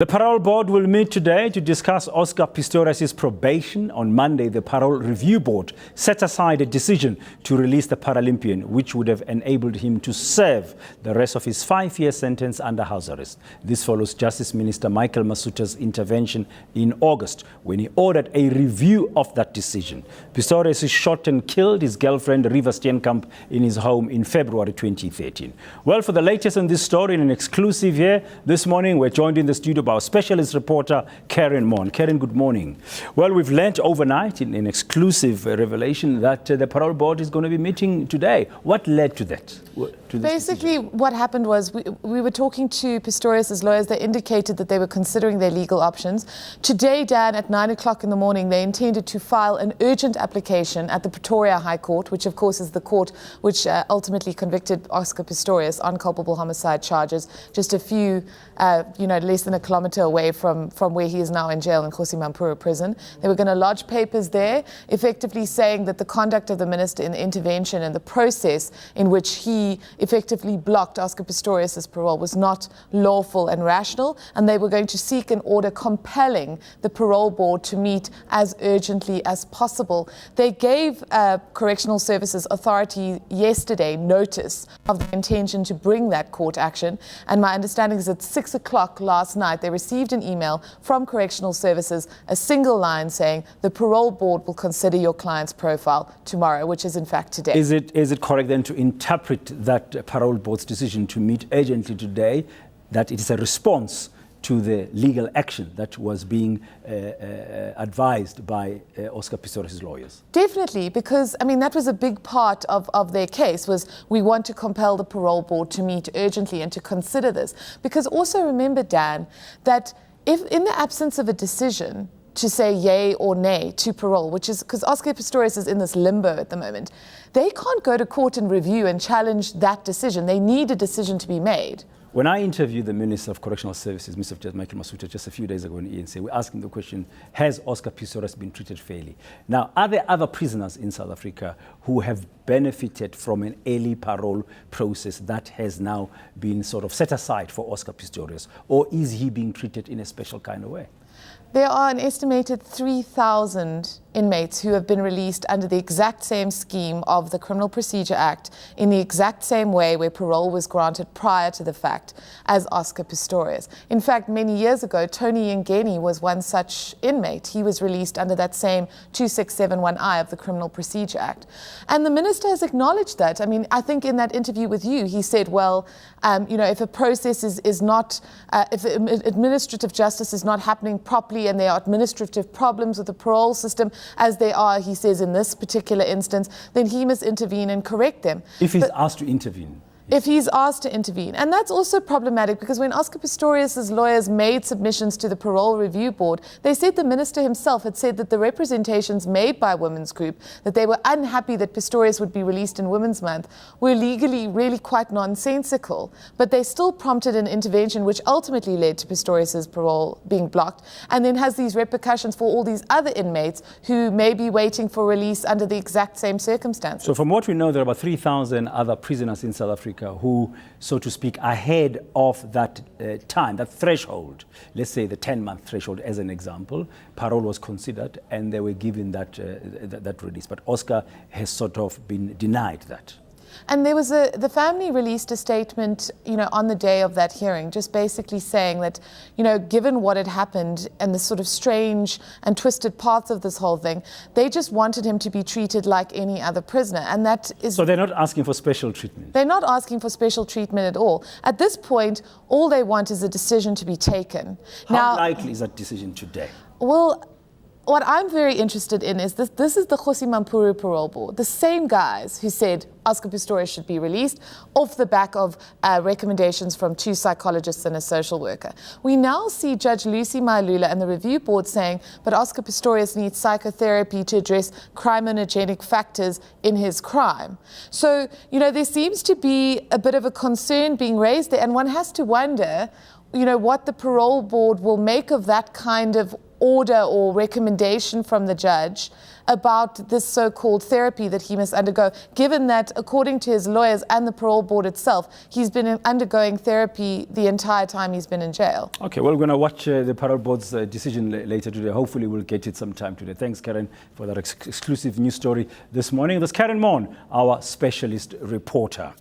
The parole board will meet today to discuss Oscar Pistorius' probation. On Monday, the parole review board set aside a decision to release the Paralympian, which would have enabled him to serve the rest of his 5-year sentence under house arrest. This follows Justice Minister Michael Masuta's intervention in August, when he ordered a review of that decision. Pistorius shot and killed his girlfriend, Riva Steenkamp, in his home in February 2013. Well, for the latest on this story, in an exclusive here this morning, we're joined in the studio by our specialist reporter, Karyn Maughan. Karyn, good morning. Well, we've learnt overnight in an exclusive revelation that the parole board is going to be meeting today. What led to that? Basically, what happened was we were talking to Pistorius' lawyers. They indicated that they were considering their legal options. Today, Dan, at 9 o'clock in the morning, they intended to file an urgent application at the Pretoria High Court, which of course is the court which ultimately convicted Oscar Pistorius on culpable homicide charges, just a few, less than a kilometre away from where he is now in jail in Mampuru prison. They were going to lodge papers there, effectively saying that the conduct of the minister in the intervention and the process in which he effectively blocked Oscar Pistorius' parole was not lawful and rational, and they were going to seek an order compelling the parole board to meet as urgently as possible. They gave Correctional Services Authority yesterday notice of the intention to bring that court action, and my understanding is at 6 o'clock last night they received an email from Correctional Services, a single line saying the parole board will consider your client's profile tomorrow, which is in fact today. Is it correct then to interpret that parole board's decision to meet urgently today, that it is a response to the legal action that was being advised by Oscar Pistorius' lawyers? Definitely, because, that was a big part of their case, was we want to compel the parole board to meet urgently and to consider this. Because also remember, Dan, that if in the absence of a decision to say yay or nay to parole, which is because Oscar Pistorius is in this limbo at the moment, they can't go to court and review and challenge that decision. They need a decision to be made. When I interviewed the Minister of Correctional Services, Mr. Justice Michael Masuta, just a few days ago in eNCA, we asked him the question, has Oscar Pistorius been treated fairly? Now, are there other prisoners in South Africa who have benefited from an early parole process that has now been sort of set aside for Oscar Pistorius? Or is he being treated in a special kind of way? There are an estimated 3,000 inmates who have been released under the exact same scheme of the Criminal Procedure Act in the exact same way where parole was granted prior to the fact as Oscar Pistorius. In fact, many years ago, Tony Yengeni was one such inmate. He was released under that same 2671I of the Criminal Procedure Act. And the minister has acknowledged that. I think in that interview with you, he said, well, if a process is not, if administrative justice is not happening properly and there are administrative problems with the parole system, as they are, he says, in this particular instance, then he must intervene and correct them. If he's asked to intervene. If he's asked to intervene. And that's also problematic because when Oscar Pistorius' lawyers made submissions to the Parole Review Board, they said the minister himself had said that the representations made by Women's Group, that they were unhappy that Pistorius would be released in Women's Month, were legally really quite nonsensical. But they still prompted an intervention which ultimately led to Pistorius' parole being blocked, and then has these repercussions for all these other inmates who may be waiting for release under the exact same circumstances. So from what we know, there are about 3,000 other prisoners in South Africa who, so to speak, ahead of that time, that threshold, let's say the 10-month threshold as an example, parole was considered and they were given that release. But Oscar has sort of been denied that. And there was the family released a statement, on the day of that hearing, just basically saying that, given what had happened and the sort of strange and twisted parts of this whole thing, they just wanted him to be treated like any other prisoner. And that is... So they're not asking for special treatment? They're not asking for special treatment at all. At this point, all they want is a decision to be taken. How likely is that decision today? Well, what I'm very interested in is this is the Mampuru Parole Board, the same guys who said Oscar Pistorius should be released off the back of recommendations from 2 psychologists and a social worker. We now see Judge Lucy Mailula and the review board saying, but Oscar Pistorius needs psychotherapy to address criminogenic factors in his crime. So, there seems to be a bit of a concern being raised there, and one has to wonder, what the parole board will make of that kind of order or recommendation from the judge about this so-called therapy that he must undergo, given that, according to his lawyers and the parole board itself, he's been undergoing therapy the entire time he's been in jail. Okay, well, we're going to watch the parole board's decision later today. Hopefully we'll get it sometime today. Thanks, Karyn, for that exclusive news story this morning. That's Karyn Maughan, our specialist reporter.